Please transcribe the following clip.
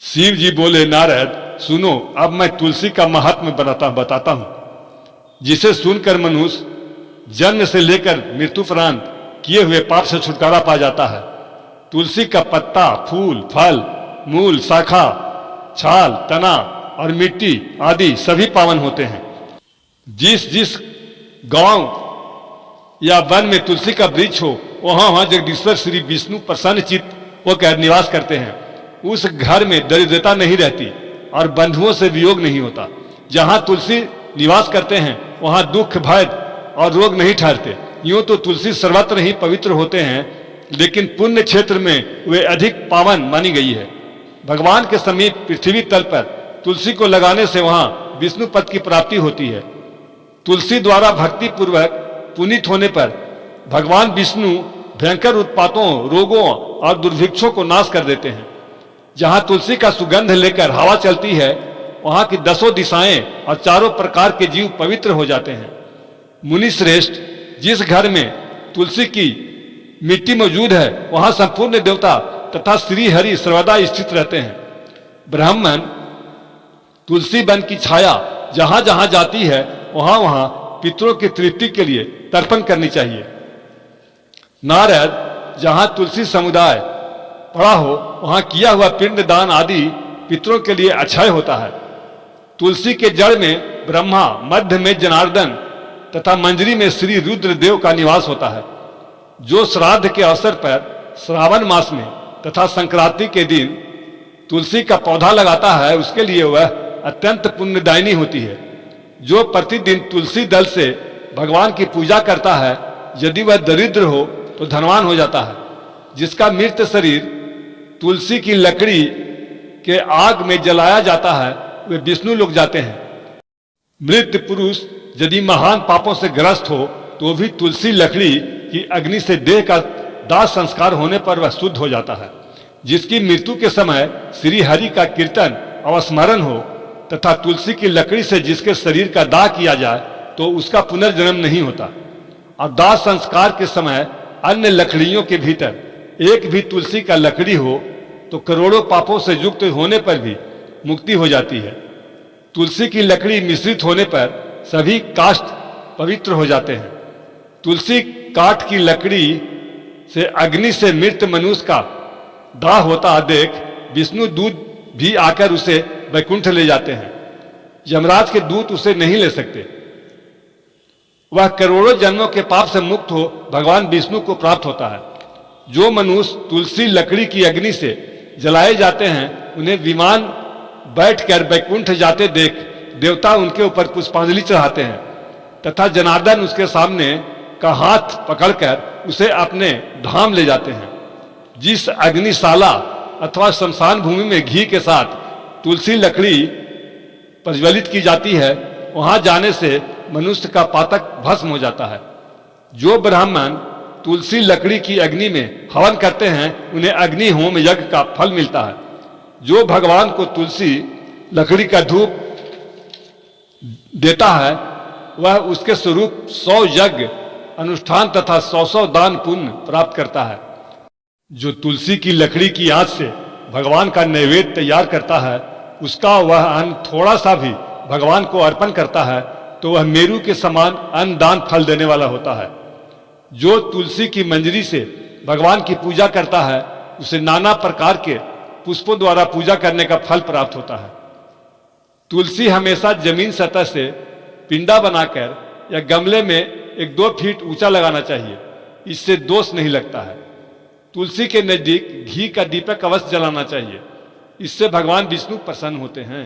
शिव जी बोले, नारद सुनो, अब मैं तुलसी का महात्म्य बताता हूं, जिसे सुनकर मनुष्य जन्म से लेकर मृत्यु पर्यंत किए हुए पाप से छुटकारा पा जाता है। तुलसी का पत्ता, फूल, फल, मूल, शाखा, छाल, तना और मिट्टी आदि सभी पावन होते हैं। जिस जिस गांव या वन में तुलसी का वृक्ष हो, वहां जगदीश्वर श्री विष्णु प्रसन्न चित्त होकर निवास करते हैं। उस घर में दरिद्रता नहीं रहती और बंधुओं से वियोग नहीं होता। जहां तुलसी निवास करते हैं वहां दुख, भय और रोग नहीं ठहरते। यूं तो तुलसी सर्वत्र ही पवित्र होते हैं, लेकिन पुण्य क्षेत्र में वे अधिक पावन मानी गई है। भगवान के समीप पृथ्वी तल पर तुलसी को लगाने से वहां विष्णु पद की प्राप्ति होती है। तुलसी द्वारा भक्ति पूर्वक पुनीत होने पर भगवान विष्णु भयंकर उत्पातों, रोगों और दुर्भिक्षों को नाश कर देते हैं। जहां तुलसी का सुगंध लेकर हवा चलती है, वहां की 10 दिशाएं और चारों प्रकार के जीव पवित्र हो जाते हैं। मुनि श्रेष्ठ, जिस घर में तुलसी की मिट्टी मौजूद है, वहां संपूर्ण देवता तथा श्री हरि सर्वदा स्थित रहते हैं। ब्राह्मण तुलसी वन की छाया जहां जहां जाती है, वहां वहां पितरों की तृप्ति के लिए तर्पण करनी चाहिए। नारद, जहां तुलसी समुदाय पड़ा हो, वहां किया हुआ पिंड दान आदि पितरों के लिए अक्षय होता है। तुलसी के जड़ में ब्रह्मा, मध्य में जनार्दन तथा मंजरी में श्री रुद्र देव का निवास होता है। जो श्राद्ध के अवसर पर श्रावण मास में तथा संक्रांति के दिन तुलसी का पौधा लगाता है, उसके लिए वह अत्यंत पुण्यदायिनी होती है। जो प्रतिदिन तुलसी दल से भगवान की पूजा करता है, यदि वह दरिद्र हो तो धनवान हो जाता है। जिसका मृत शरीर तुलसी की लकड़ी के आग में जलाया जाता है, वे विष्णु लोग जाते हैं। मृत पुरुष यदि महान पापों से ग्रस्त हो तो भी तुलसी लकड़ी की अग्नि से देह का दाह संस्कार होने पर वह शुद्ध हो जाता है। जिसकी मृत्यु के समय श्री हरि का कीर्तन अवस्मरण हो तथा तुलसी की लकड़ी से जिसके शरीर का दाह किया जाए, तो उसका पुनर्जन्म नहीं होता। और दाह संस्कार के समय अन्य लकड़ियों के भीतर एक भी तुलसी का लकड़ी हो तो करोड़ों पापों से युक्त होने पर भी मुक्ति हो जाती है। तुलसी की लकड़ी मिश्रित होने पर सभी काष्ठ पवित्र हो जाते हैं। तुलसी काठ की लकड़ी से अग्नि से मृत मनुष्य का दाह होता देख विष्णु दूत भी आकर उसे वैकुंठ ले जाते हैं। यमराज के दूत उसे नहीं ले सकते। वह करोड़ों जन्मों के पाप से मुक्त हो भगवान विष्णु को प्राप्त होता है। जो मनुष्य तुलसी लकड़ी की अग्नि से जलाए जाते हैं, उन्हें विमान बैठकर वैकुंठ जाते देख देवता उनके ऊपर पुष्पांजलि चढ़ाते हैं तथा जनार्दन उसके सामने का हाथ पकड़कर उसे अपने धाम ले जाते हैं। जिस अग्निशाला अथवा शमशान भूमि में घी के साथ तुलसी लकड़ी प्रज्वलित की जाती है, वहां जाने से मनुष्य का पातक भस्म हो जाता है। जो ब्राह्मण तुलसी लकड़ी की अग्नि में हवन करते हैं, उन्हें अग्नि होम यज्ञ का फल मिलता है। जो भगवान को तुलसी लकड़ी का धूप देता है, वह उसके स्वरूप 100 यज्ञ अनुष्ठान तथा 100 दान पुण्य प्राप्त करता है। जो तुलसी की लकड़ी की आंच से भगवान का नैवेद्य तैयार करता है, उसका वह अन्न थोड़ा सा भी भगवान को अर्पण करता है, तो वह मेरू के समान अन्न दान फल देने वाला होता है। जो तुलसी की मंजरी से भगवान की पूजा करता है, उसे नाना प्रकार के पुष्पों द्वारा पूजा करने का फल प्राप्त होता है। तुलसी हमेशा जमीन सतह से पिंडा बनाकर या गमले में 1-2 फीट ऊंचा लगाना चाहिए। इससे दोष नहीं लगता है। तुलसी के नजदीक घी का दीपक अवश्य जलाना चाहिए। इससे भगवान विष्णु प्रसन्न होते हैं।